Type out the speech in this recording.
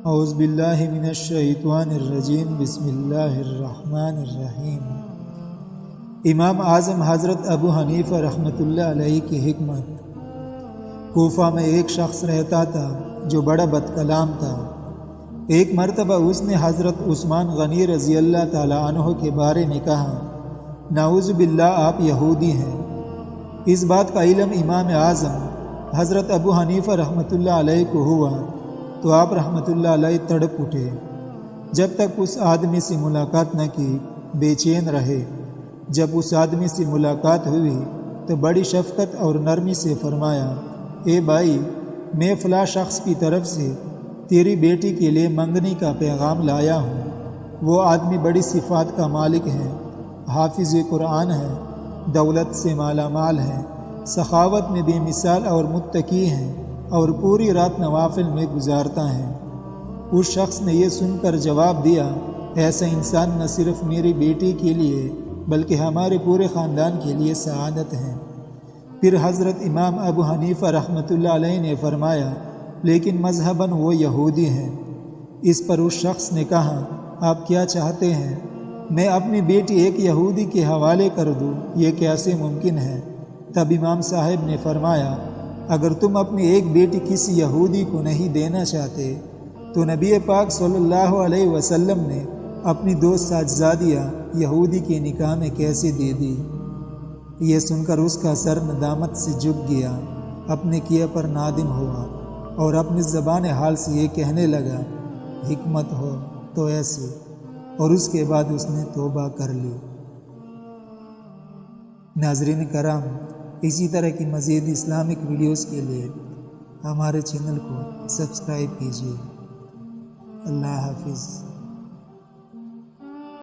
اعوذ باللہ من الشیطان الرجیم بسم اللہ الرحمن الرحیم۔ امام اعظم حضرت ابو حنیفہ رحمۃ اللہ علیہ کی حکمت۔ کوفہ میں ایک شخص رہتا تھا جو بڑا بد کلام تھا۔ ایک مرتبہ اس نے حضرت عثمان غنی رضی اللہ تعالی عنہ کے بارے میں کہا، نعوذ باللہ آپ یہودی ہیں۔ اس بات کا علم امام اعظم حضرت ابو حنیفہ رحمۃ اللہ علیہ کو ہوا تو آپ رحمۃ اللہ علیہ تڑپ اٹھے۔ جب تک اس آدمی سے ملاقات نہ کی بے چین رہے۔ جب اس آدمی سے ملاقات ہوئی تو بڑی شفقت اور نرمی سے فرمایا، اے بھائی، میں فلاں شخص کی طرف سے تیری بیٹی کے لیے منگنی کا پیغام لایا ہوں۔ وہ آدمی بڑی صفات کا مالک ہے، حافظ قرآن ہے، دولت سے مالا مال ہے، سخاوت میں بے مثال اور متقی ہے، اور پوری رات نوافل میں گزارتا ہے۔ اس شخص نے یہ سن کر جواب دیا، ایسا انسان نہ صرف میری بیٹی کے لیے بلکہ ہمارے پورے خاندان کے لیے سعادت ہے۔ پھر حضرت امام ابو حنیفہ رحمۃ اللہ علیہ نے فرمایا، لیکن مذہباً وہ یہودی ہیں۔ اس پر اس شخص نے کہا، آپ کیا چاہتے ہیں؟ میں اپنی بیٹی ایک یہودی کے حوالے کر دوں، یہ کیسے ممکن ہے؟ تب امام صاحب نے فرمایا، اگر تم اپنی ایک بیٹی کسی یہودی کو نہیں دینا چاہتے تو نبی پاک صلی اللہ علیہ وسلم نے اپنی دو صاحبزادیاں یہودی کے نکاح میں کیسے دے دی؟ یہ سن کر اس کا سر ندامت سے جھک گیا، اپنے کیے پر نادم ہوا اور اپنی زبان حال سے یہ کہنے لگا، حکمت ہو تو ایسی، اور اس کے بعد اس نے توبہ کر لی۔ ناظرین کرام، اسی طرح کی مزید اسلامک ویڈیوز کے لیے ہمارے چینل کو سبسکرائب کیجیے۔ اللہ حافظ۔